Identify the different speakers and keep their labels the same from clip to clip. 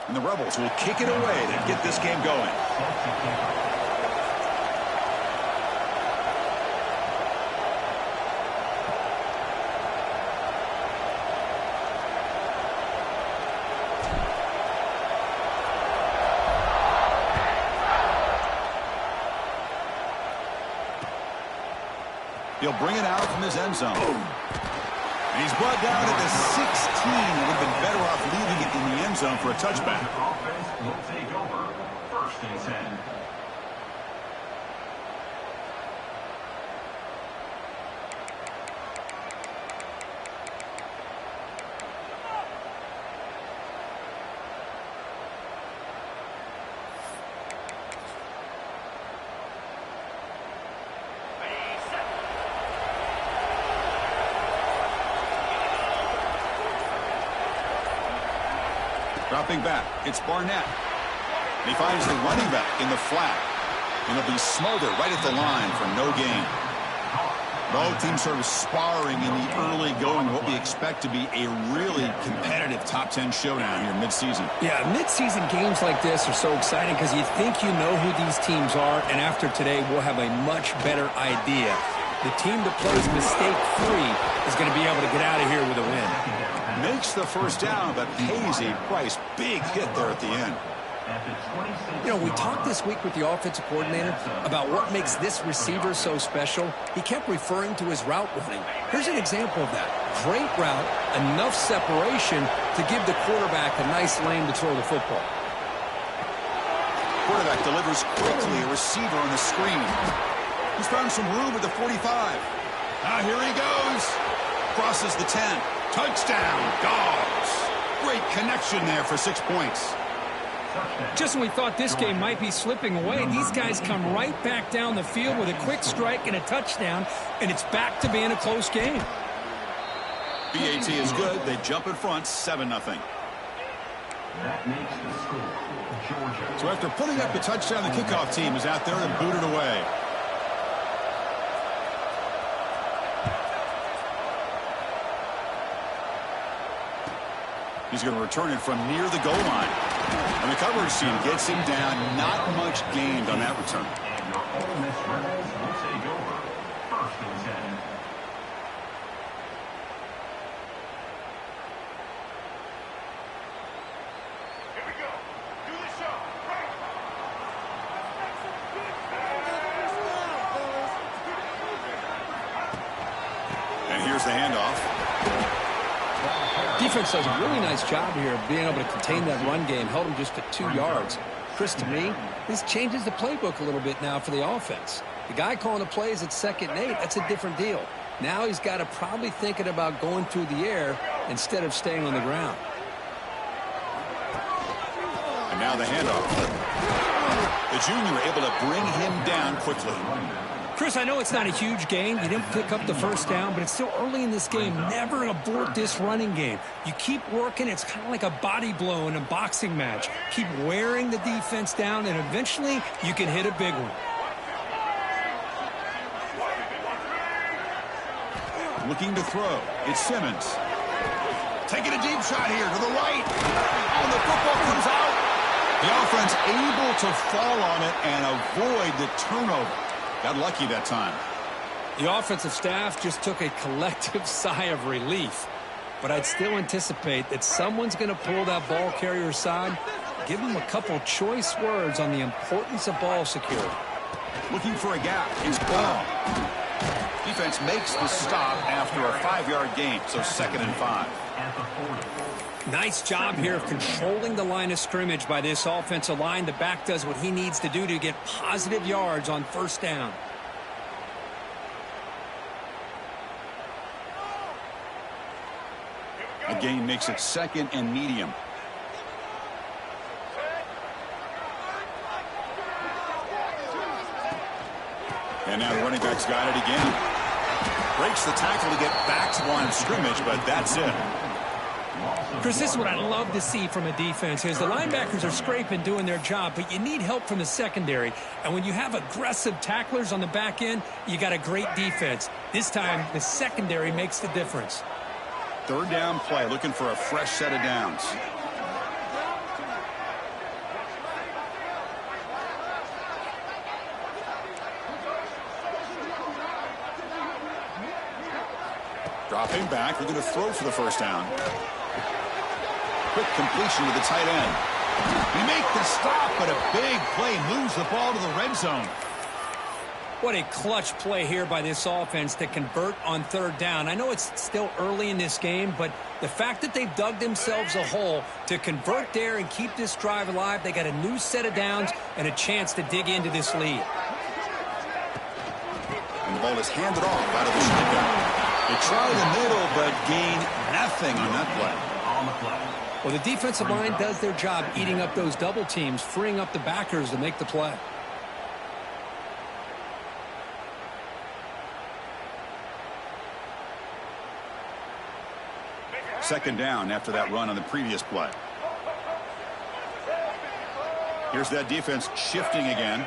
Speaker 1: And the Rebels will kick it away to get this game going. He'll bring it out from his end zone. And he's brought down at the 16. Would have been better off leaving it in the end zone for a touchback.
Speaker 2: Offense will take over. 1st and 10.
Speaker 1: Dropping back, it's Barnett. And he finds the running back in the flat. And he'll be smothered right at the line for no gain. Both teams sort of sparring in the early going, what we expect to be a really competitive top 10 showdown here midseason.
Speaker 3: Yeah, midseason games like this are so exciting because you think you know who these teams are, and after today we'll have a much better idea. The team that plays mistake-free is going to be able to get out of here with a win.
Speaker 1: Makes the first down, but pays a price. Big hit there at the end.
Speaker 3: You know, we talked this week with the offensive coordinator about what makes this receiver so special. He kept referring to his route running. Here's an example of that. Great route, enough separation to give the quarterback a nice lane to throw the football.
Speaker 1: Quarterback delivers quickly, a receiver on the screen. He's found some room at the 45. Now here he goes. Crosses the 10. Touchdown, Dogs. Great connection there for 6 points.
Speaker 3: Just when we thought this game might be slipping away, these guys come right back down the field with a quick strike and a touchdown, and it's back to being a close game.
Speaker 1: BAT is good. They jump in front, 7-0.
Speaker 2: That makes the score. Georgia.
Speaker 1: So after putting up the touchdown, the kickoff team is out there and booted away. He's going to return it from near the goal line. And the coverage team gets him down. Not much gained on that return.
Speaker 2: And your Ole Miss Rebels will take over. 1st and 10. Here we go. Do the show.
Speaker 1: And here's the handoff.
Speaker 3: Defense does a really nice job here of being able to contain that run game, held him just to 2 yards. Chris, to me, this changes the playbook a little bit now for the offense. The guy calling the plays at 2nd and 8, that's a different deal. Now he's got to probably thinking about going through the air instead of staying on the ground.
Speaker 1: And now the handoff. The junior able to bring him down quickly.
Speaker 3: Chris, I know it's not a huge gain. You didn't pick up the first down, but it's still early in this game. Never abort this running game. You keep working. It's kind of like a body blow in a boxing match. Keep wearing the defense down, and eventually you can hit a big one.
Speaker 1: Looking to throw. It's Simmons. Taking a deep shot here to the right. And the football comes out. The offense able to fall on it and avoid the turnover. Got lucky that time.
Speaker 3: The offensive staff just took a collective sigh of relief. But I'd still anticipate that someone's going to pull that ball carrier aside. Give him a couple choice words on the importance of ball security.
Speaker 1: Looking for a gap. It's Ball. Defense makes the stop after a 5-yard gain, so 2nd and 5.
Speaker 3: Nice job here of controlling the line of scrimmage by this offensive line. The back does what he needs to do to get positive yards on 1st down.
Speaker 1: The gain makes it 2nd and medium. And now the running back's got it again. Breaks the tackle to get back to the line of scrimmage, but that's it.
Speaker 3: Chris, this is what I love to see from a defense is the linebackers are scraping, doing their job, but you need help from the secondary. And when you have aggressive tacklers on the back end, you got a great defense. This time, the secondary makes the difference.
Speaker 1: 3rd down play, looking for a fresh set of downs. Dropping back, looking to throw for the first down. Quick completion to the tight end. They make the stop, but a big play moves the ball to the red zone.
Speaker 3: What a clutch play here by this offense to convert on third down. I know it's still early in this game, but the fact that they've dug themselves a hole to convert there and keep this drive alive, they got a new set of downs and a chance to dig into this lead.
Speaker 1: And the ball is handed off out of the shotgun. They try the middle, but gain nothing on that play.
Speaker 2: On the play.
Speaker 3: Well, the defensive line does their job eating up those double teams, freeing up the backers to make the play.
Speaker 1: Second down after that run on the previous play. Here's that defense shifting again.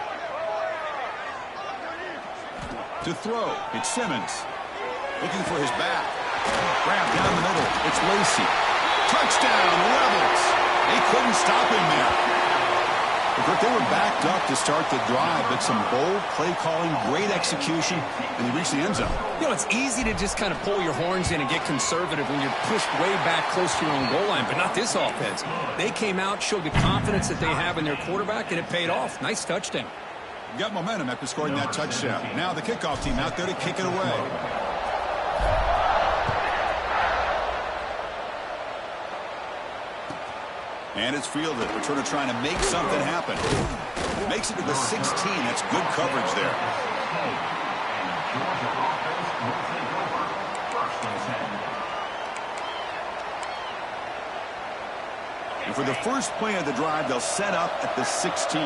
Speaker 1: To throw, it's Simmons. Looking for his back. Grabbed down the middle. It's Lacy. Touchdown, Rebels. They couldn't stop him there. They were backed up to start the drive, but some bold play calling, great execution, and they reached the end zone.
Speaker 3: You know, it's easy to just kind of pull your horns in and get conservative when you're pushed way back close to your own goal line, but not this offense. They came out, showed the confidence that they have in their quarterback, and it paid off. Nice touchdown.
Speaker 1: Got momentum after scoring that touchdown. Now the kickoff team out there to kick it away. And it's fielded. Returner trying to make something happen. Makes it to the 16. That's good coverage there. And for the first play of the drive, they'll set up at the 16.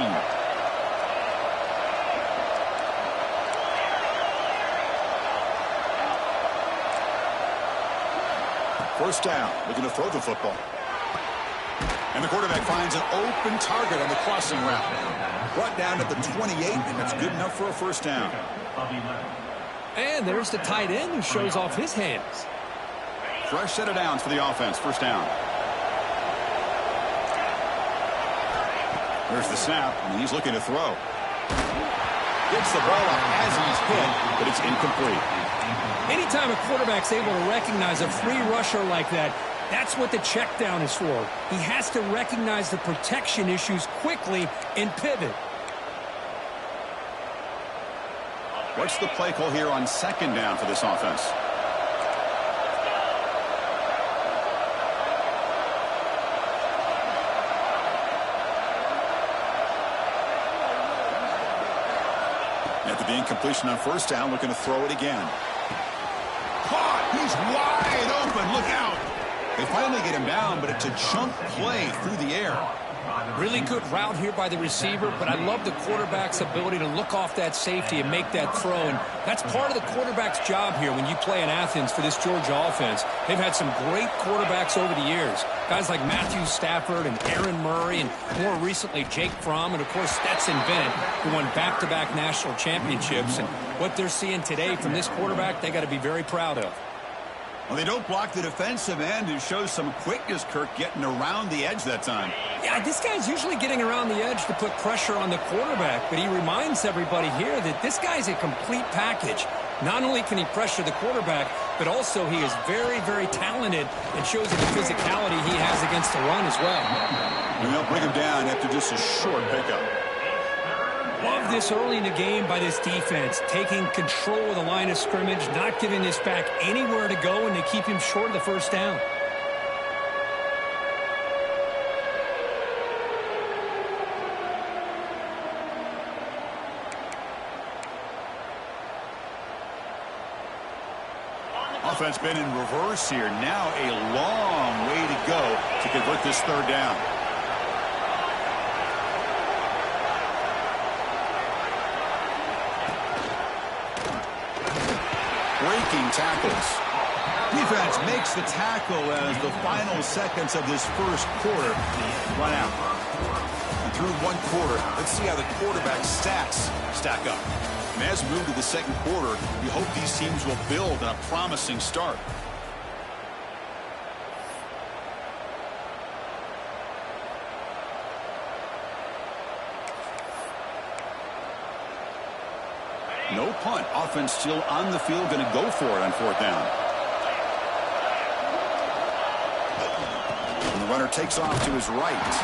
Speaker 1: First down, looking to throw the football. And the quarterback finds an open target on the crossing route. Brought down at the 28, and that's good enough for a first down.
Speaker 3: And there's the tight end who shows off his hands.
Speaker 1: Fresh set of downs for the offense. First down. There's the snap, and he's looking to throw. Gets the ball up as he's hit, but it's incomplete.
Speaker 3: Anytime a quarterback's able to recognize a free rusher like that, that's what the check down is for. He has to recognize the protection issues quickly and pivot.
Speaker 1: What's the play call here on second down for this offense? After the incompletion on first down, looking to throw it again. Caught! He's wide open. Look out! They finally get him down, but it's a chunk play through the air.
Speaker 3: Really good route here by the receiver, but I love the quarterback's ability to look off that safety and make that throw. And that's part of the quarterback's job here when you play in Athens for this Georgia offense. They've had some great quarterbacks over the years. Guys like Matthew Stafford and Aaron Murray, and more recently Jake Fromm, and of course Stetson Bennett, who won back-to-back national championships. And what they're seeing today from this quarterback, they got to be very proud of.
Speaker 1: Well, they don't block the defensive end, who shows some quickness, Kirk, getting around the edge that time.
Speaker 3: Yeah, this guy's usually getting around the edge to put pressure on the quarterback, but he reminds everybody here that this guy's a complete package. Not only can he pressure the quarterback, but also he is very, very talented and shows you the physicality he has against the run as well.
Speaker 1: And they'll bring him down after just a short pickup.
Speaker 3: Love this early in the game by this defense, taking control of the line of scrimmage, not giving this back anywhere to go, and they keep him short of the first down.
Speaker 1: Offense been in reverse here. Now a long way to go to convert this third down. Breaking tackles. Defense makes the tackle as the final seconds of this first quarter run out. And through one quarter, let's see how the quarterback's stats stack up. And as we move to the second quarter, we hope these teams will build on a promising start. No punt. Offense still on the field, going to go for it on fourth down. the runner takes off to his right.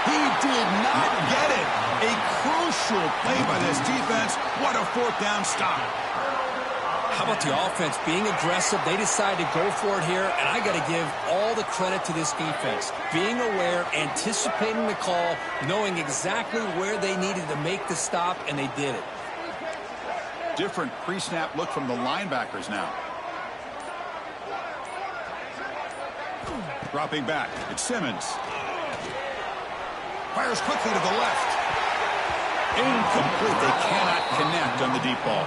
Speaker 1: He did not get it. A crucial play by this defense. What a fourth down stop.
Speaker 3: How about the offense being aggressive? They decide to go for it here, and I got to give all the credit to this defense. Being aware, anticipating the call, knowing exactly where they needed to make the stop, and they did it.
Speaker 1: Different pre-snap look from the linebackers now. Dropping back, it's Simmons. Fires quickly to the left. Incomplete. They cannot connect on the deep ball.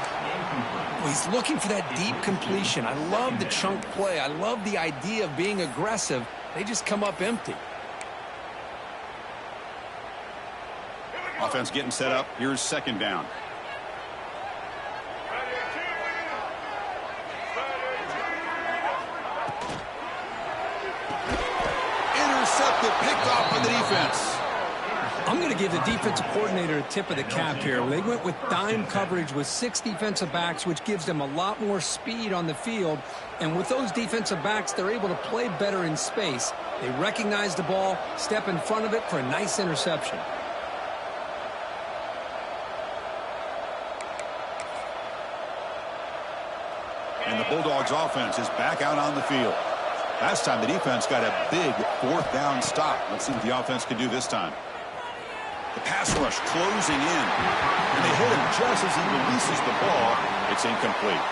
Speaker 3: Well, he's looking for that deep completion. I love the chunk play. I love the idea of being aggressive. They just come up empty.
Speaker 1: Offense getting set up. Here's second down. Intercepted, picked off by the defense.
Speaker 3: I'm going to give the defensive coordinator a tip of the cap here. They went with dime coverage with 6 defensive backs, which gives them a lot more speed on the field. And with those defensive backs, they're able to play better in space. They recognize the ball, step in front of it for a nice interception.
Speaker 1: And the Bulldogs offense is back out on the field. Last time the defense got a big fourth down stop. Let's see what the offense can do this time. The pass rush closing in. And they hit him just as he releases the ball. It's incomplete.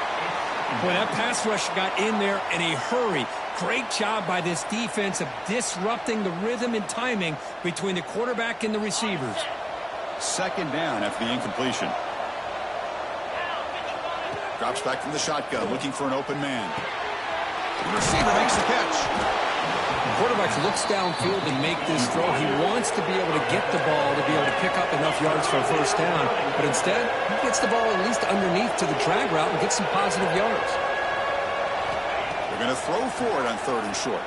Speaker 3: Boy, that pass rush got in there in a hurry. Great job by this defense of disrupting the rhythm and timing between the quarterback and the receivers.
Speaker 1: Second down after the incompletion. Drops back from the shotgun, looking for an open man. The receiver makes the catch.
Speaker 3: The quarterback looks downfield and make this throw. He wants to be able to get the ball to be able to pick up enough yards for a first down. But instead, he gets the ball at least underneath to the drag route and gets some positive yards.
Speaker 1: They're going to throw for it on third and short.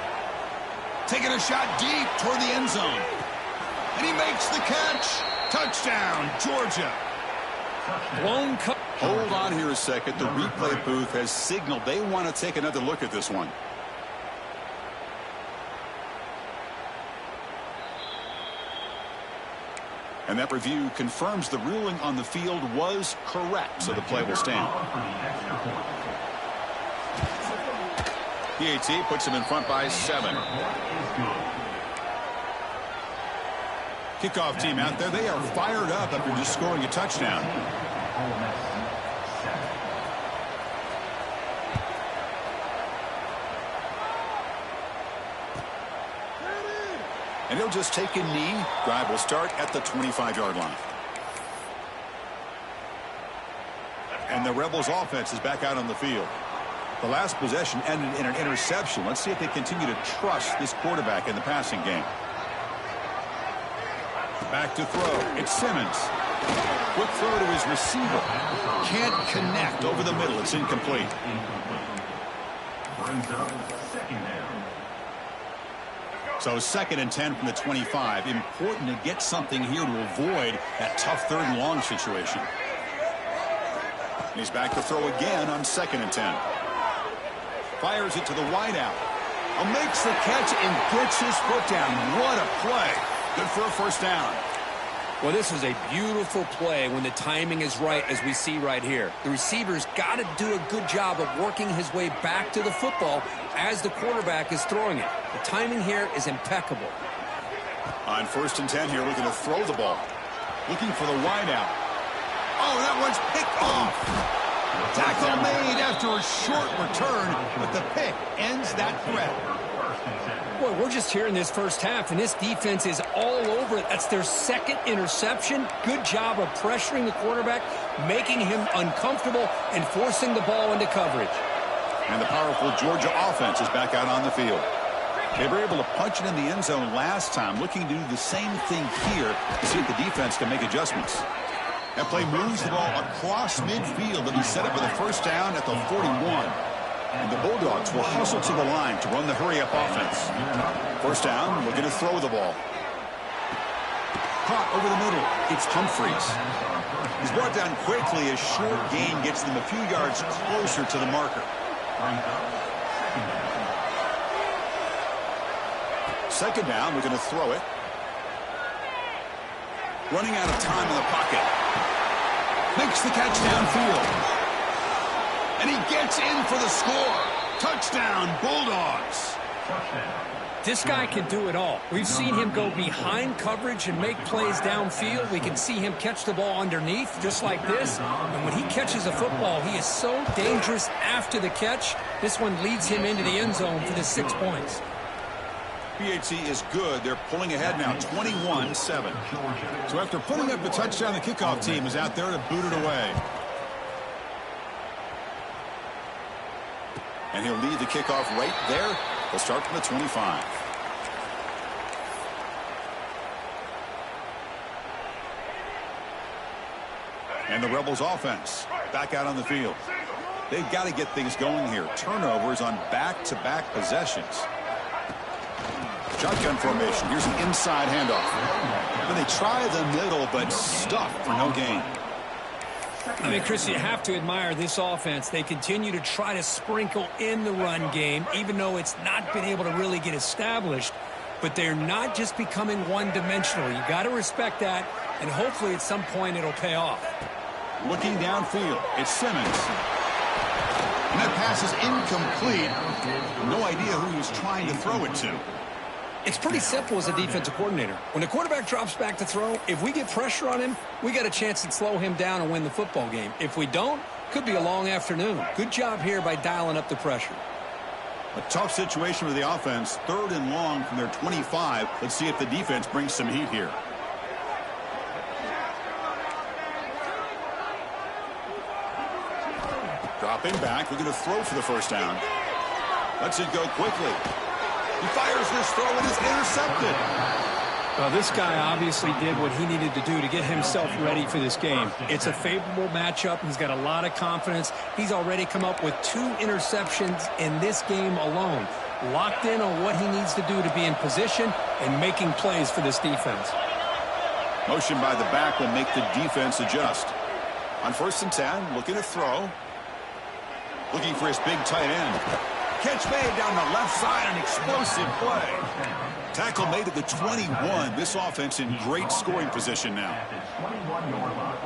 Speaker 1: Taking a shot deep toward the end zone. And he makes the catch. Touchdown, Georgia.
Speaker 3: Blown cut.
Speaker 1: Hold on here a second. The replay booth has signaled they want to take another look at this one. And that review confirms the ruling on the field was correct, so the play will stand. PAT puts him in front by 7. Kickoff team out there. They are fired up after just scoring a touchdown. And he'll just take a knee. Drive will start at the 25-yard line. And the Rebels offense is back out on the field. The last possession ended in an interception. Let's see if they continue to trust this quarterback in the passing game. Back to throw. It's Simmons. Quick throw to his receiver. Can't connect over the middle. It's incomplete.
Speaker 2: Brings up second down.
Speaker 1: So 2nd and 10 from the 25. Important to get something here to avoid that tough third and long situation. And he's back to throw again on 2nd and 10. Fires it to the wideout. Makes the catch and gets his foot down. What a play. Good for a first down.
Speaker 3: Well, this is a beautiful play when the timing is right, as we see right here. The receiver's got to do a good job of working his way back to the football as the quarterback is throwing it. The timing here is impeccable.
Speaker 1: On 1st and 10 here, looking to throw the ball. Looking for the wideout. Oh, that one's picked off. Tackle made after a short return, but the pick ends that threat.
Speaker 3: Boy, we're just here in this first half, and this defense is all over it. That's their 2nd interception. Good job of pressuring the quarterback, making him uncomfortable, and forcing the ball into coverage.
Speaker 1: And the powerful Georgia offense is back out on the field. They were able to punch it in the end zone last time, looking to do the same thing here to see if the defense can make adjustments. That play moves the ball across midfield to be set up for the first down at the 41. And the Bulldogs will hustle to the line to run the hurry-up offense. First down, looking to throw the ball. Caught over the middle. It's Humphreys. He's brought down quickly as short gain gets them a few yards closer to the marker. Second down, we're going to throw it. Running out of time in the pocket. Makes the catch downfield. And he gets in for the score. Touchdown, Bulldogs.
Speaker 3: This guy can do it all. We've seen him go behind coverage and make plays downfield. We can see him catch the ball underneath just like this. And when he catches a football, he is so dangerous after the catch. This one leads him into the end zone for the 6 points.
Speaker 1: PHC is good. They're pulling ahead now, 21-7. So after putting up the touchdown, the kickoff team is out there to boot it away. And he'll lead the kickoff right there. They'll start from the 25. And the Rebels offense back out on the field. They've got to get things going here. Turnovers on back-to-back possessions. Shotgun formation. Here's an inside handoff. Then they try the middle, but stuffed for no gain.
Speaker 3: I mean, Chris, you have to admire this offense. They continue to try to sprinkle in the run game, even though it's not been able to really get established. But they're not just becoming one-dimensional. You got to respect that, and hopefully at some point it'll pay off.
Speaker 1: Looking downfield, it's Simmons. And that pass is incomplete. No idea who he was trying to throw it to.
Speaker 3: It's pretty simple as a defensive coordinator. When the quarterback drops back to throw, if we get pressure on him, we got a chance to slow him down and win the football game. If we don't, could be a long afternoon. Good job here by dialing up the pressure.
Speaker 1: A tough situation for the offense. 3rd and long from their 25. Let's see if the defense brings some heat here. Dropping back. We're going to throw for the first down. Lets it go quickly. He fires this throw and is intercepted.
Speaker 3: Well, this guy obviously did what he needed to do to get himself ready for this game. It's a favorable matchup. He's got a lot of confidence. He's already come up with 2 interceptions in this game alone. Locked in on what he needs to do to be in position and making plays for this defense.
Speaker 1: Motion by the back will make the defense adjust. On 1st and 10, looking to throw. Looking for his big tight end. Catch made down the left side, an explosive play. Tackle made at the 21. This offense in great scoring position now.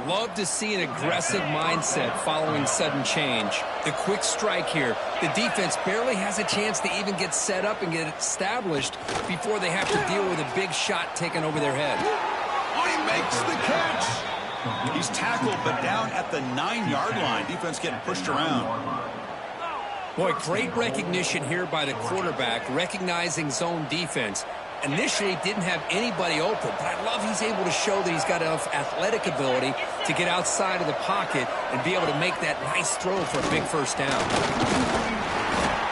Speaker 3: Love to see an aggressive mindset following sudden change. The quick strike here. The defense barely has a chance to even get set up and get established before they have to deal with a big shot taken over their head.
Speaker 1: Oh, he makes the catch. He's tackled, but down at the 9-yard line. Defense getting pushed around.
Speaker 3: Boy, great recognition here by the quarterback, recognizing zone defense. Initially didn't have anybody open, but I love he's able to show that he's got enough athletic ability to get outside of the pocket and be able to make that nice throw for a big first down.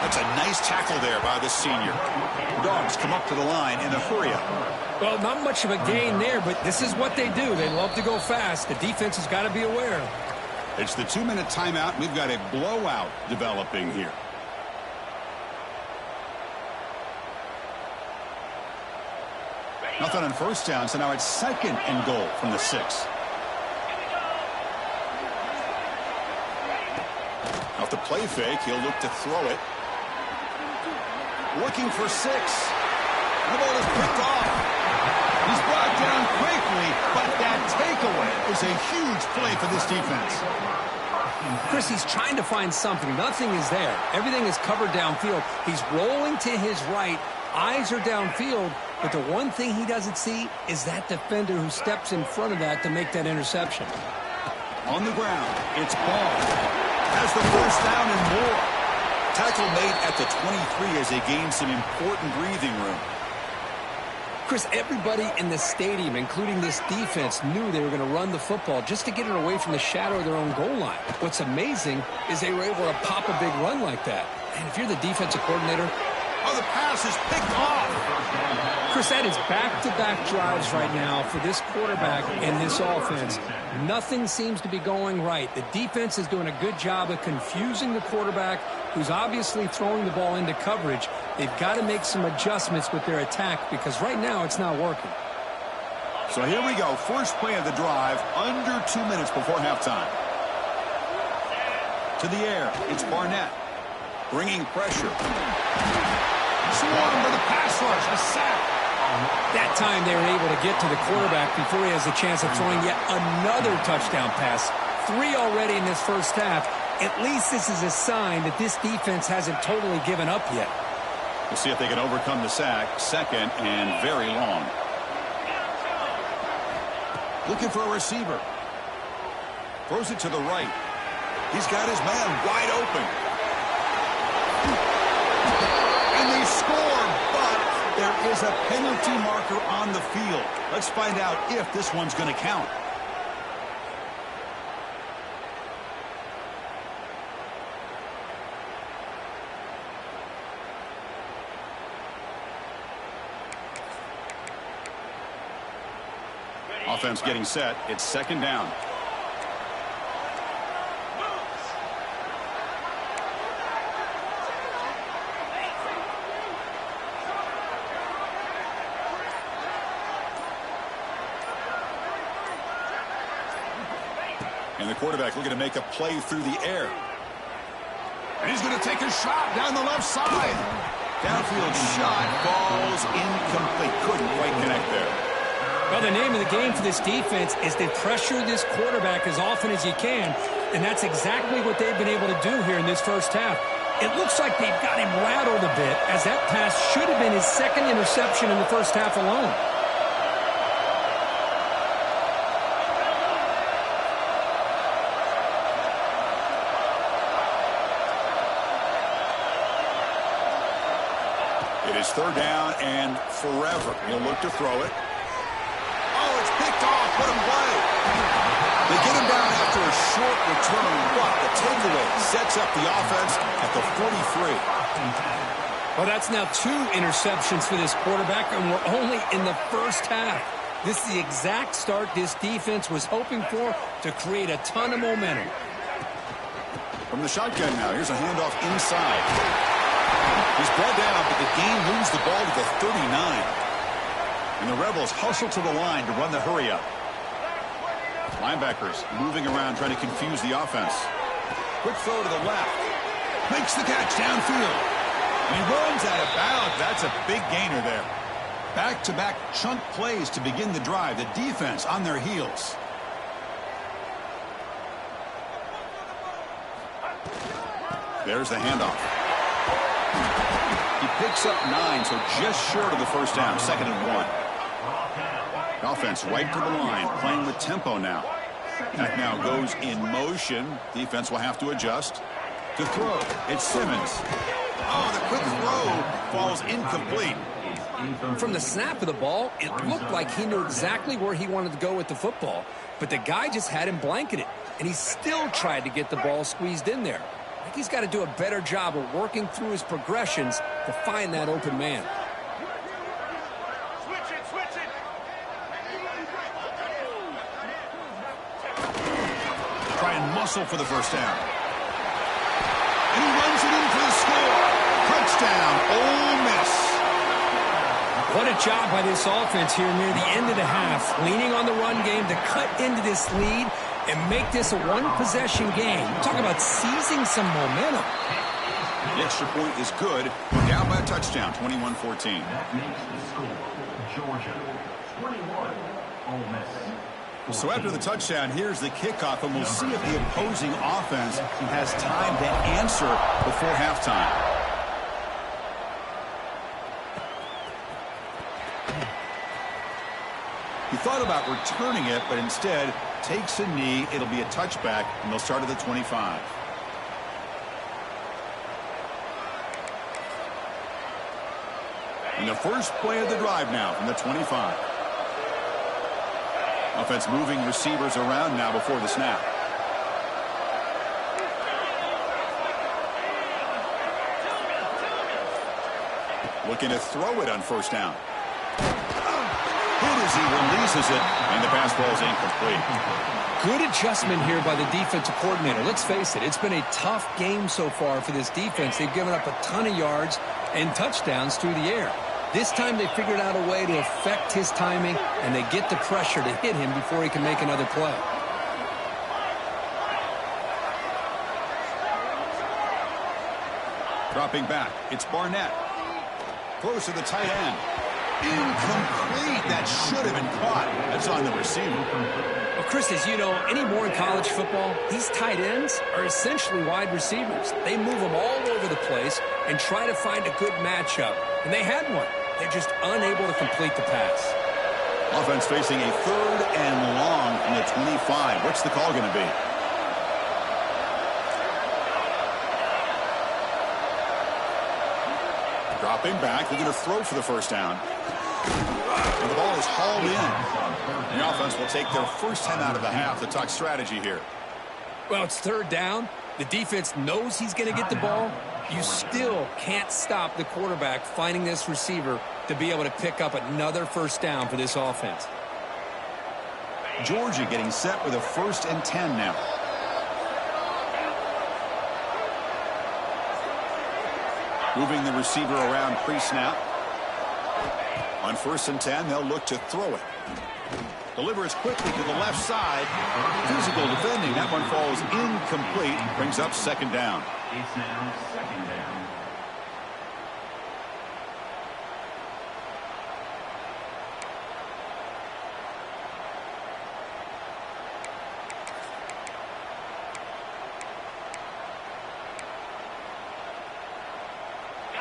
Speaker 1: That's a nice tackle there by the senior. Dogs come up to the line in a hurry-up.
Speaker 3: Well, not much of a gain there, but this is what they do. They love to go fast. The defense has got to be aware.
Speaker 1: It's the 2-minute timeout. We've got a blowout developing here. Nothing on first down, so now it's 2nd and goal from the 6. Off the play fake, he'll look to throw it. Looking for 6. The ball is picked off. He's brought down quickly, but that takeaway is a huge play for this defense.
Speaker 3: Chris, he's trying to find something. Nothing is there. Everything is covered downfield. He's rolling to his right. Eyes are downfield, but the one thing he doesn't see is that defender who steps in front of that to make that interception.
Speaker 1: On the ground, it's Ball. Has the first down and more. Tackle made at the 23 as they gain some important breathing room.
Speaker 3: Chris, everybody in the stadium, including this defense, knew they were going to run the football just to get it away from the shadow of their own goal line. What's amazing is they were able to pop a big run like that. And if you're the defensive coordinator...
Speaker 1: Oh, the pass is picked off.
Speaker 3: Chris, that is back-to-back drives right now for this quarterback and this offense. Nothing seems to be going right. The defense is doing a good job of confusing the quarterback, who's obviously throwing the ball into coverage. They've got to make some adjustments with their attack because right now it's not working.
Speaker 1: So here we go. First play of the drive, under 2 minutes before halftime. To the air, it's Barnett. Bringing pressure. Swarmed by the pass rush, a sack.
Speaker 3: That time they were able to get to the quarterback before he has a chance of throwing yet another touchdown pass. 3 already in this first half. At least this is a sign that this defense hasn't totally given up yet.
Speaker 1: We'll see if they can overcome the sack. 2nd and very long. Looking for a receiver. Throws it to the right. He's got his man wide open. And they score, but there is a penalty marker on the field. Let's find out if this one's going to count. Offense getting set. It's 2nd down. And the quarterback looking to make a play through the air. And he's going to take a shot down the left side. Downfield shot falls incomplete. Couldn't quite connect there.
Speaker 3: Well, the name of the game for this defense is to pressure this quarterback as often as you can, and that's exactly what they've been able to do here in this first half. It looks like they've got him rattled a bit, as that pass should have been his 2nd interception in the first half alone.
Speaker 1: It is 3rd down and forever. He'll look to throw it. Oh, it's picked off. What a play. They get him down after a short return, but the takeaway sets up the offense at the 43.
Speaker 3: Well, that's now 2 interceptions for this quarterback, and we're only in the first half. This is the exact start this defense was hoping for to create a ton of momentum.
Speaker 1: From the shotgun now, here's a handoff inside. He's brought down, but the game moves the ball to the 39. And the Rebels hustle to the line to run the hurry up. Linebackers moving around trying to confuse the offense. Quick throw to the left. Makes the catch downfield. And he runs out of bounds. That's a big gainer there. Back-to-back chunk plays to begin the drive. The defense on their heels. There's the handoff. He picks up 9, so just short of the first down. 2nd and 1. Offense right to the line, playing with tempo now. That now goes in motion. Defense will have to adjust. To throw, it's Simmons. Oh, the quick throw falls incomplete.
Speaker 3: From the snap of the ball, it looked like he knew exactly where he wanted to go with the football. But the guy just had him blanketed, and he still tried to get the ball squeezed in there. I think he's got to do a better job of working through his progressions to find that open man.
Speaker 1: Try and muscle for the first down. And he runs it in for the score. Touchdown, Ole Miss.
Speaker 3: What a job by this offense here near the end of the half, leaning on the run game to cut into this lead and make this a one-possession game. Talk about seizing some momentum.
Speaker 1: The extra point is good. We're down by a touchdown, 21-14.
Speaker 2: That makes the score Georgia 21, Ole Miss.
Speaker 1: So after the touchdown, here's the kickoff, and we'll see if the opposing offense has time to answer before halftime. He thought about returning it, but instead takes a knee. It'll be a touchback, and they'll start at the 25. And the first play of the drive now from the 25. Offense moving receivers around now before the snap. Looking to throw it on first down. Hit as he releases it, and the pass ball is incomplete.
Speaker 3: Good adjustment here by the defensive coordinator. Let's face it, it's been a tough game so far for this defense. They've given up a ton of yards and touchdowns through the air. This time they figured out a way to affect his timing, and they get the pressure to hit him before he can make another play. Dropping back, it's Barnett. Throws to the tight end.
Speaker 1: Incomplete. That should have been caught. That's on the receiver.
Speaker 3: Well, Chris, as you know, anymore in college football, these tight ends are essentially wide receivers. They move them all over the place and try to find a good matchup. And they had one. They're just unable to complete the pass.
Speaker 1: Offense facing a 3rd and long from the 25. What's the call going to be? Dropping back. They're going to throw for the first down. And the ball is hauled in. The offense will take their first 10 out of the half. The talk strategy here.
Speaker 3: Well, it's 3rd down. The defense knows he's going to get the ball. You still can't stop the quarterback finding this receiver to be able to pick up another first down for this offense.
Speaker 1: Georgia getting set with a 1st and 10 now. Moving the receiver around pre-snap. On 1st and 10, they'll look to throw it. Delivers quickly to the left side. Physical defending. That one falls incomplete. Brings up 2nd down.
Speaker 2: It's now 2nd down.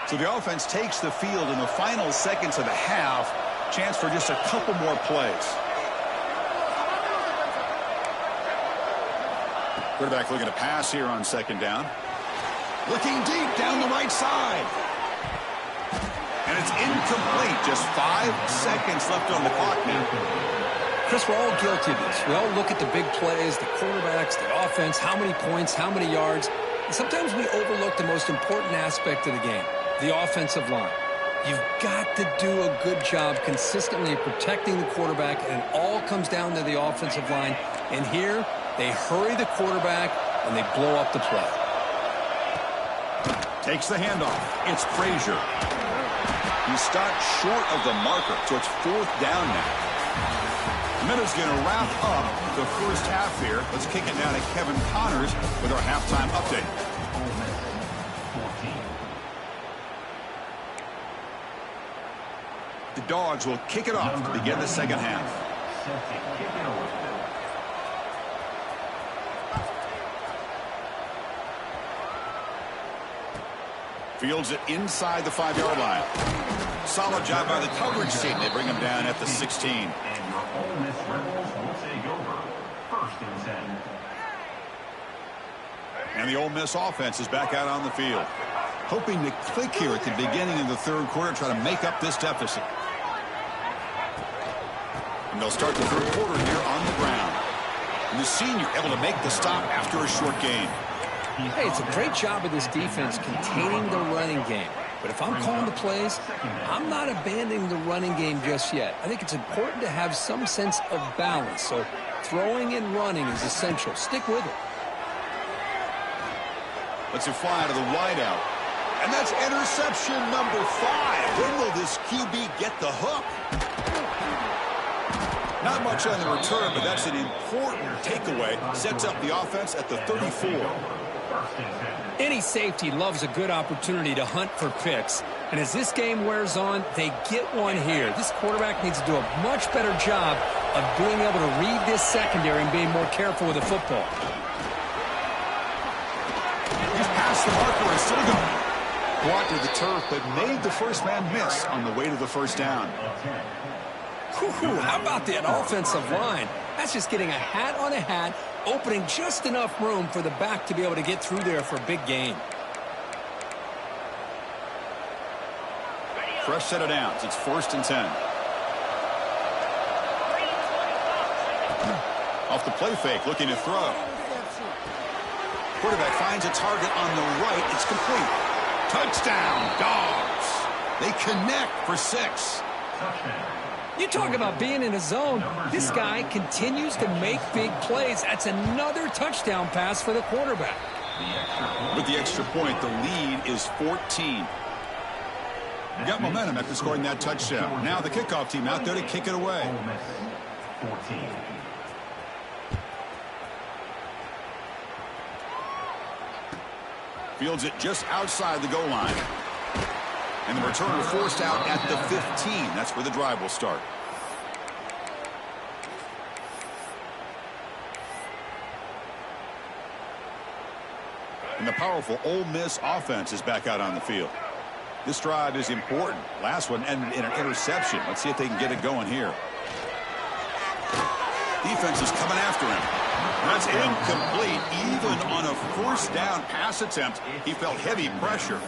Speaker 1: So the offense takes the field in the final seconds of the half. Chance for just a couple more plays. Quarterback looking to pass here on 2nd down. Looking deep down the right side. And it's incomplete. Just 5 seconds left on the clock now.
Speaker 3: Chris, we're all guilty of this. We all look at the big plays, the quarterbacks, the offense, how many points, how many yards. And sometimes we overlook the most important aspect of the game, the offensive line. You've got to do a good job consistently protecting the quarterback, and it all comes down to the offensive line. And here, they hurry the quarterback, and they blow up the play.
Speaker 1: Takes the handoff. It's Frazier. He stopped short of the marker, so it's 4th down now. The minute's going to wrap up the first half here. Let's kick it now to Kevin Connors with our halftime update. The Dogs will kick it off to begin the second half. Fields it inside the 5-yard line. Solid job by the coverage team. They bring him down at the 16.
Speaker 2: And your Ole Miss Rebels will take over 1st and 10.
Speaker 1: And the Ole Miss offense is back out on the field. Hoping to click here at the beginning of the 3rd quarter, try to make up this deficit. And they'll start the 3rd quarter here on the ground. And the senior able to make the stop after a short gain.
Speaker 3: Hey, it's a great job of this defense containing the running game. But if I'm calling the plays, I'm not abandoning the running game just yet. I think it's important to have some sense of balance. So throwing and running is essential. Stick with it.
Speaker 1: Lets it fly to the wideout. And that's interception number 5. When will this QB get the hook? Not much on the return, but that's an important takeaway. Sets up the offense at the 34.
Speaker 3: Any safety loves a good opportunity to hunt for picks. And as this game wears on, they get one here. This quarterback needs to do a much better job of being able to read this secondary and being more careful with the football.
Speaker 1: He's past the marker and still going. Blocked to the turf, but made the first man miss on the way to the first down.
Speaker 3: How about that offensive line? That's just getting a hat on a hat, opening just enough room for the back to be able to get through there for a big gain.
Speaker 1: Fresh set of downs. It's 1st and 10. Off the play fake, looking to throw. Quarterback finds a target on the right. It's complete. Touchdown, Dogs. They connect for 6.
Speaker 3: You talk about being in a zone. This guy continues to make big plays. That's another touchdown pass for the quarterback.
Speaker 1: With the extra point, the lead is 14. Got momentum after scoring that touchdown. Now the kickoff team out there to kick it away.
Speaker 2: 14.
Speaker 1: Fields it just outside the goal line. And the returner forced out at the 15. That's where the drive will start. And the powerful Ole Miss offense is back out on the field. This drive is important. Last one ended in an interception. Let's see if they can get it going here. Defense is coming after him. That's incomplete. Even on a first down pass attempt, he felt heavy pressure.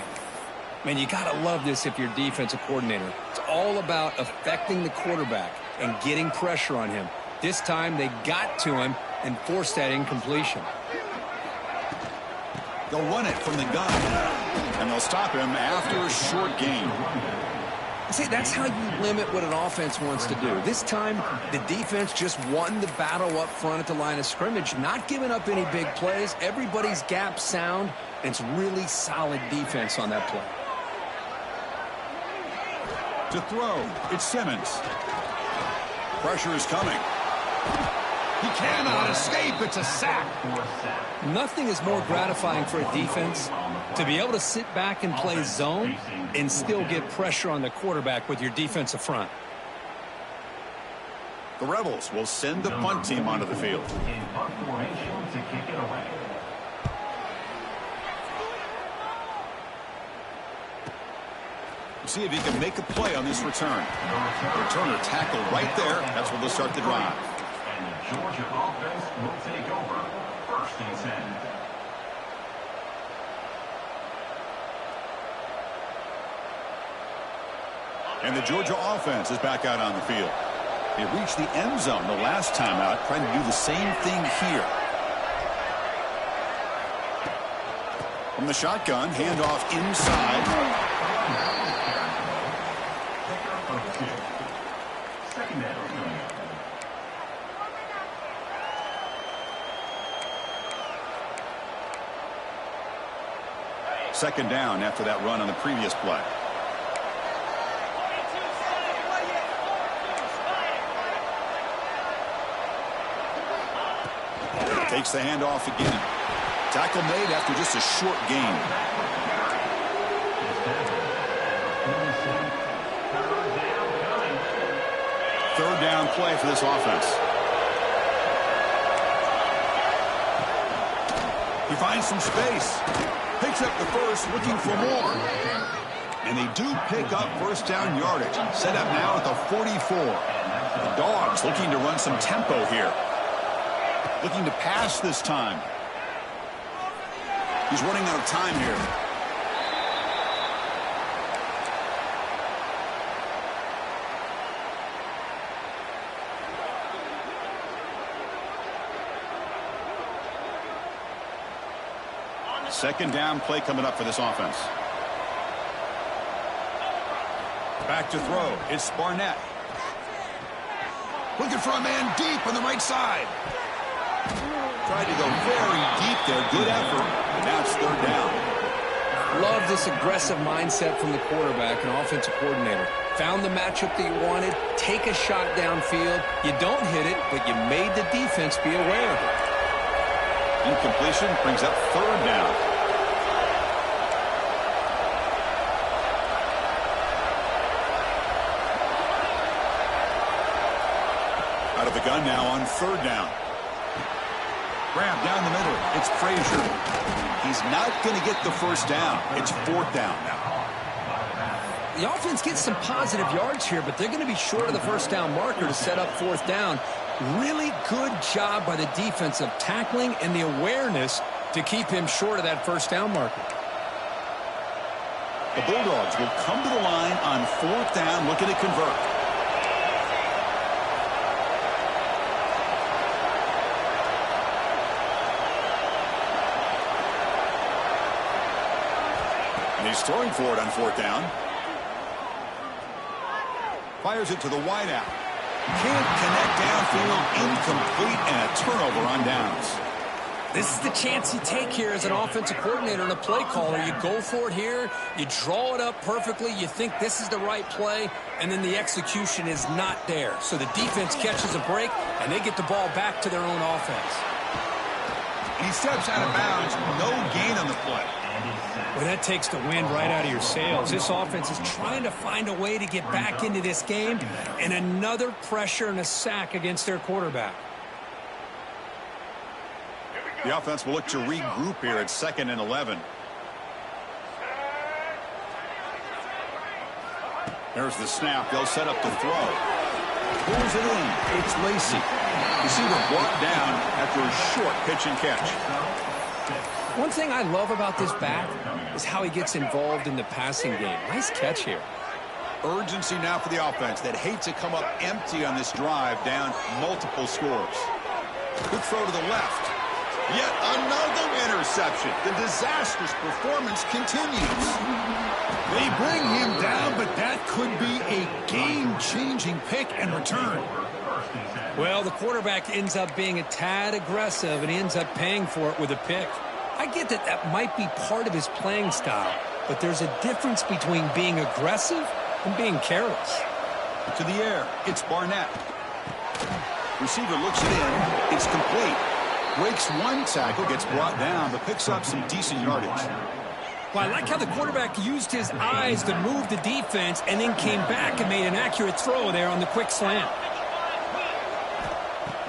Speaker 3: Man, you got to love this if you're defensive coordinator. It's all about affecting the quarterback and getting pressure on him. This time they got to him and forced that incompletion.
Speaker 1: They'll run it from the gun, and they'll stop him after a short gain.
Speaker 3: See, that's how you limit what an offense wants to do. This time, the defense just won the battle up front at the line of scrimmage, not giving up any big plays. Everybody's gap sound, and it's really solid defense on that play.
Speaker 1: To throw, it's Simmons. Pressure is coming. He cannot escape. It's a sack.
Speaker 3: Nothing is more gratifying for a defense to be able to sit back and play zone and still get pressure on the quarterback with your defensive front.
Speaker 1: The Rebels will send the punt team onto the field.
Speaker 2: In punt formation to kick it away.
Speaker 1: See if he can make a play on this return. Returner tackle right there. That's where they'll start the drive.
Speaker 2: And the Georgia offense will take over. 1st and 10.
Speaker 1: And the Georgia offense is back out on the field. They reached the end zone the last time out, trying to do the same thing here. From the shotgun, handoff inside. Second down after that run on the previous play. Takes the handoff again. Tackle made after just a short gain. Third down play for this offense. He finds some space. Picks up the first, looking for more. And they do pick up first down yardage. Set up now at the 44. The Dogs looking to run some tempo here. Looking to pass this time. He's running out of time here. Second down play coming up for this offense. Back to throw. It's Barnett. Looking for a man deep on the right side. Tried to go very deep there. Good effort. And now it's third down.
Speaker 3: Love this aggressive mindset from the quarterback and offensive coordinator. Found the matchup that you wanted. Take a shot downfield. You don't hit it, but you made the defense be aware of it.
Speaker 1: Incompletion brings up third down. Out of the gun now on third down. Grab down the middle. It's Frazier. He's not going to get the first down. It's fourth down now.
Speaker 3: The offense gets some positive yards here, but they're going to be short of the first down marker to set up fourth down. Really good job by the defense of tackling and the awareness to keep him short of that first down marker.
Speaker 1: The Bulldogs will come to the line on fourth down, looking to convert. And he's throwing for it on fourth down. Fires it to the wideout. Can't connect downfield, incomplete, and a turnover on downs.
Speaker 3: This is the chance you take here as an offensive coordinator and a play caller. You go for it here, you draw it up perfectly, you think this is the right play, and then the execution is not there. So the defense catches a break, and they get the ball back to their own offense.
Speaker 1: He steps out of bounds, no gain on the play.
Speaker 2: And he's set.
Speaker 3: Well, that takes the wind right out of your sails. This offense is trying to find a way to get back into this game, and another pressure and a sack against their quarterback.
Speaker 1: The offense will look to regroup here at 2nd and 11. There's the snap. They'll set up the throw. Pulls it in. It's Lacey. Receiver brought down after a short pitch and catch.
Speaker 3: One thing I love about this back is how he gets involved in the passing game. Nice catch here.
Speaker 1: Urgency now for the offense that hate to come up empty on this drive, down multiple scores. Good throw to the left. Yet another interception. The disastrous performance continues.
Speaker 4: They bring him down, but that could be a game-changing pick and return.
Speaker 3: Well, the quarterback ends up being a tad aggressive and he ends up paying for it with a pick. I get that that might be part of his playing style, but there's a difference between being aggressive and being careless.
Speaker 1: To the air, it's Barnett. Receiver looks it in. It's complete. Breaks one tackle, gets brought down, but picks up some decent yardage.
Speaker 3: Well, I like how the quarterback used his eyes to move the defense and then came back and made an accurate throw there on the quick slant.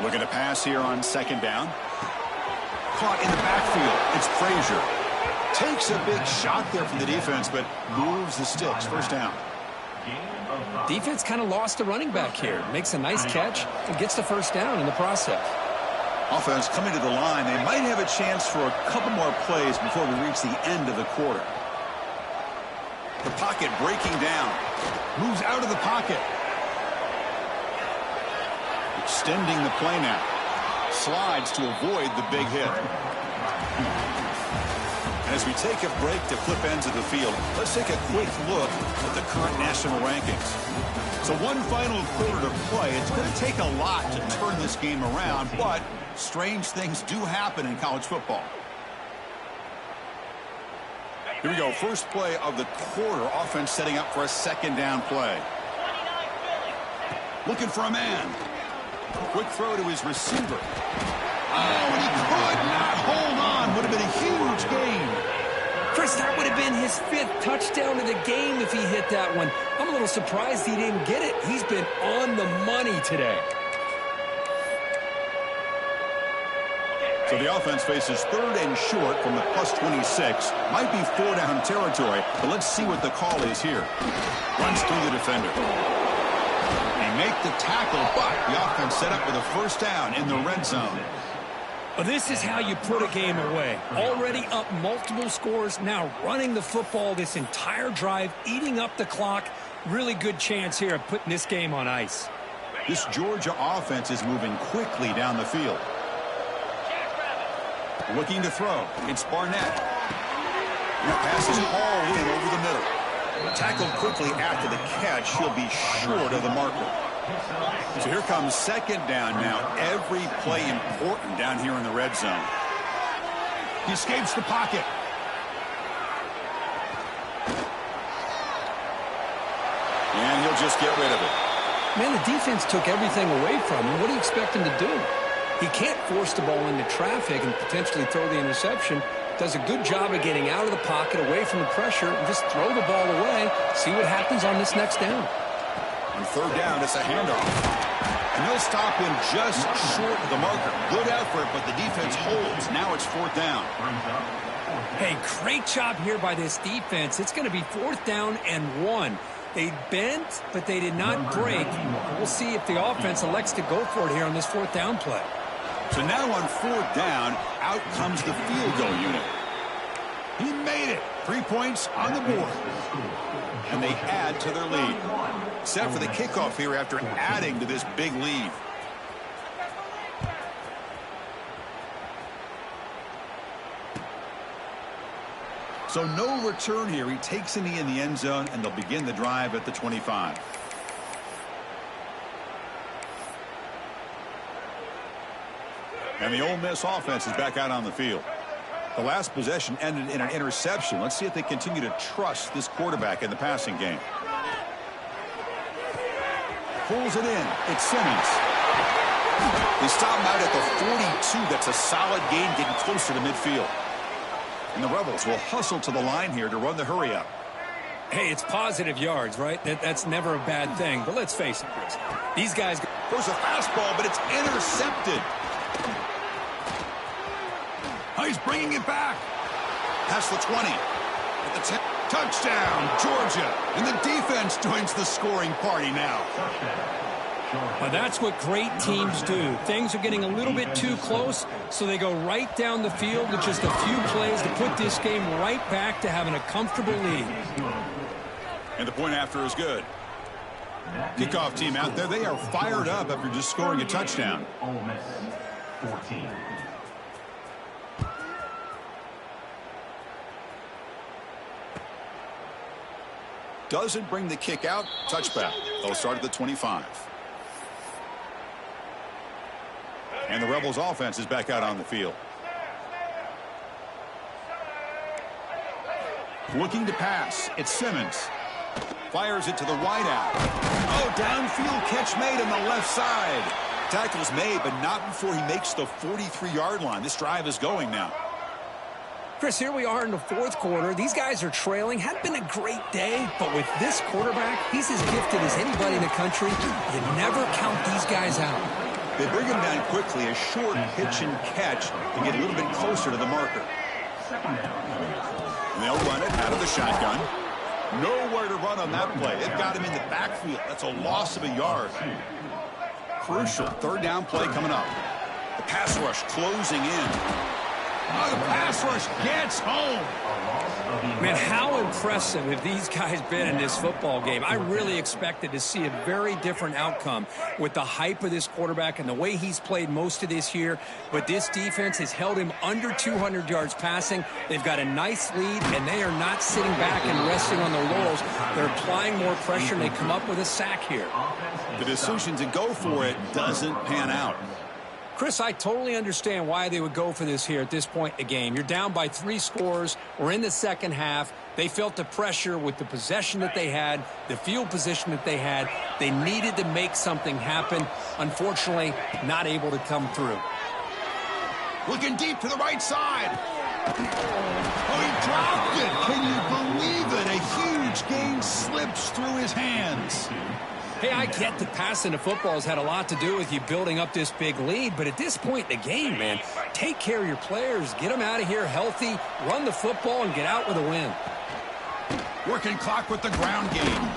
Speaker 1: Looking to pass here on 2nd down. Caught in the backfield. It's Frazier. Takes a big shot there from the defense, but moves the sticks. 1st down.
Speaker 3: Defense kind of lost the running back here. Makes a nice catch and gets the 1st down in the process.
Speaker 1: Offense coming to the line. They might have a chance for a couple more plays before we reach the end of the quarter. The pocket breaking down. Moves out of the pocket. Extending the play now. Slides to avoid the big hit. And as we take a break to flip ends of the field, let's take a quick look at the current national rankings. So one final quarter to play. It's going to take a lot to turn this game around, but strange things do happen in college football. Here we go. First play of the quarter. Offense setting up for a 2nd down play. Looking for a man. Quick throw to his receiver. Oh, and he could not hold on. Would have been a huge gain.
Speaker 3: Chris, that would have been his 5th touchdown of the game if he hit that one. I'm a little surprised he didn't get it. He's been on the money today.
Speaker 1: So the offense faces 3rd and short from the +26. Might be 4-down territory, but let's see what the call is here. Runs through the defender. They make the tackle, but the offense set up with a 1st down in the red zone.
Speaker 3: Well, this is how you put a game away. Already up multiple scores, now running the football this entire drive, eating up the clock. Really good chance here of putting this game on ice.
Speaker 1: This Georgia offense is moving quickly down the field. Looking to throw. It's Barnett. And the pass is hauled in over the middle. Tackled quickly after the catch. He'll be short of the marker. So here comes 2nd down now. Every play important down here in the red zone. He escapes the pocket. And he'll just get rid of it.
Speaker 3: Man, the defense took everything away from him. What do you expect him to do? He can't force the ball into traffic and potentially throw the interception. Does a good job of getting out of the pocket, away from the pressure, and just throw the ball away. See what happens on this next down.
Speaker 1: On 3rd down, it's a handoff. And they'll stop him just short of the marker. Good effort, but the defense holds. Now it's 4th down.
Speaker 3: Hey, great job here by this defense. It's going to be 4th down and 1. They bent, but they did not break. We'll see if the offense elects to go for it here on this 4th down play.
Speaker 1: So now on 4th down, out comes the field goal unit. He made it. 3 points on the board. And they add to their lead. Set for the kickoff here after adding to this big lead. So no return here. He takes a knee in the end zone, and they'll begin the drive at the 25. And the Ole Miss offense is back out on the field. The last possession ended in an interception. Let's see if they continue to trust this quarterback in the passing game. Pulls it in. It's Simmons. They stop him out at the 42. That's a solid gain, getting closer to midfield. And the Rebels will hustle to the line here to run the hurry-up.
Speaker 3: Hey, it's positive yards, right? That's never a bad thing. But let's face it, Chris. These guys...
Speaker 1: Throws a fastball, but it's intercepted.
Speaker 4: Oh, he's bringing it back.
Speaker 1: Past the 20. At the 10. Touchdown, Georgia. And the defense joins the scoring party now.
Speaker 3: Well, that's what great teams do. Things are getting a little bit too close, so they go right down the field with just a few plays to put this game right back to having a comfortable lead.
Speaker 1: And the point after is good. Kickoff team out there, they are fired up after just scoring a touchdown.
Speaker 2: Ole Miss 14.
Speaker 1: Doesn't bring the kick out. Touchback. They'll start at the 25. And the Rebels offense is back out on the field. Looking to pass. It's Simmons. Fires it to the wideout. Oh, downfield catch made on the left side. Tackle's made, but not before he makes the 43-yard line. This drive is going now.
Speaker 3: Chris, here we are in the fourth quarter. These guys are trailing. Hadn't been a great day, but with this quarterback, he's as gifted as anybody in the country. You never count these guys out.
Speaker 1: They bring him down quickly, a short pitch and catch to get a little bit closer to the marker. And they'll run it out of the shotgun. Nowhere to run on that play. They've got him in the backfield. That's a loss of a yard. Crucial third down play coming up. The pass rush closing in. Oh, the pass rush gets home.
Speaker 3: Man, how impressive have these guys been in this football game? I really expected to see a very different outcome with the hype of this quarterback and the way he's played most of this year. But this defense has held him under 200 yards passing. They've got a nice lead, and they are not sitting back and resting on their laurels. They're applying more pressure, and they come up with a sack here.
Speaker 1: The decision to go for it doesn't pan out.
Speaker 3: Chris, I totally understand why they would go for this here at this point in the game. You're down by 3 scores. We're in the second half. They felt the pressure with the possession that they had, the field position that they had. They needed to make something happen. Unfortunately, not able to come through.
Speaker 1: Looking deep to the right side. Oh, he dropped it. Can you believe it? A huge gain slips through his hands.
Speaker 3: Hey, I get that passing the football has had a lot to do with you building up this big lead, but at this point in the game, man, take care of your players, get them out of here healthy, run the football, and get out with a win.
Speaker 1: Working clock with the ground game.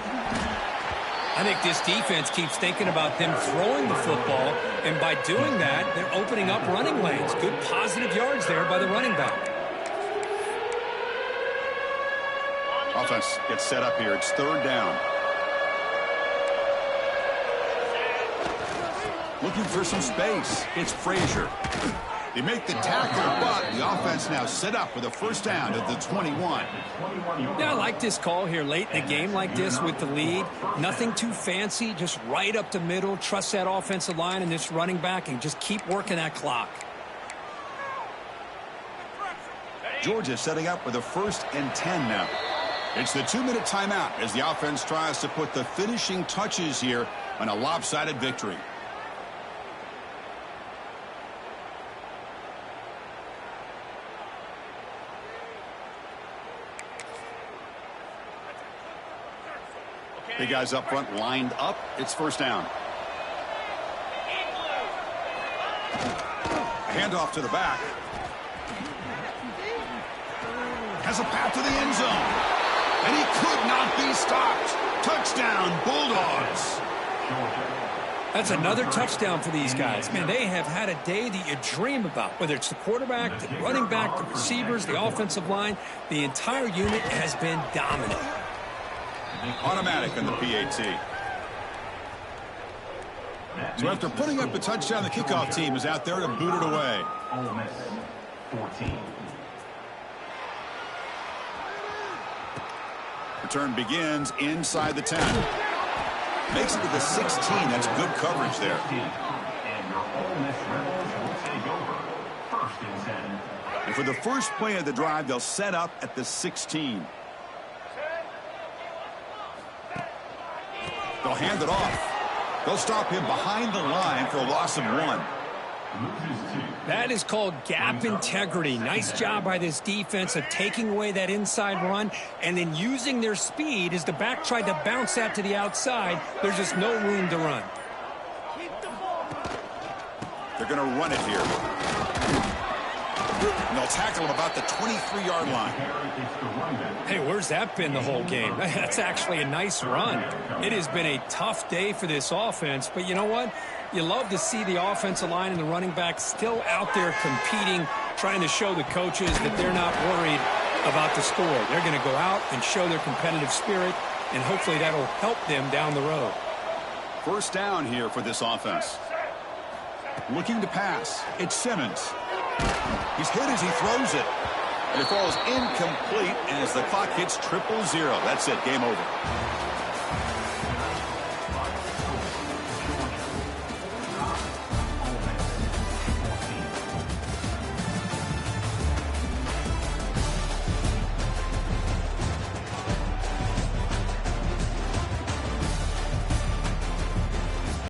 Speaker 3: I think this defense keeps thinking about them throwing the football, and by doing that, they're opening up running lanes. Good positive yards there by the running back.
Speaker 1: Offense gets set up here. It's third down. Looking for some space. It's Frazier. They make the tackle, but the offense now set up with a first down at the 21.
Speaker 3: Yeah, I like this call here late in the game like this with the lead. Nothing too fancy, just right up the middle. Trust that offensive line and this running back and just keep working that clock.
Speaker 1: Georgia setting up with a 1st and 10 now. It's the 2-minute timeout as the offense tries to put the finishing touches here on a lopsided victory. The guys up front lined up. It's first down. Handoff to the back. Has a path to the end zone. And he could not be stopped. Touchdown, Bulldogs.
Speaker 3: That's another touchdown for these guys. Man, they have had a day that you dream about. Whether it's the quarterback, the running back, the receivers, the offensive line, the entire unit has been dominant.
Speaker 1: Automatic on the PAT. So after putting up a touchdown, the kickoff team is out there to boot it away.
Speaker 2: Ole Miss 14.
Speaker 1: Return begins inside the 10. Makes it to the 16. That's good coverage there.
Speaker 2: And your Ole Miss Rebels will take over. 1st and 10.
Speaker 1: And for the first play of the drive, they'll set up at the 16. They'll hand it off. They'll stop him behind the line for a loss of 1.
Speaker 2: Loses 2.
Speaker 3: That is called gap integrity. Nice job by this defense of taking away that inside run and then using their speed as the back tried to bounce that to the outside. There's just no room to run.
Speaker 1: They're going to run it here. And they'll tackle him about the 23-yard line.
Speaker 3: Hey, where's that been the whole game? That's actually a nice run. It has been a tough day for this offense, but you know what? You love to see the offensive line and the running back still out there competing, trying to show the coaches that they're not worried about the score. They're going to go out and show their competitive spirit, and hopefully that'll help them down the road.
Speaker 1: First down here for this offense. Looking to pass. It's Simmons. He's hit as he throws it. And it falls incomplete as the clock hits 0-0. That's it. Game over.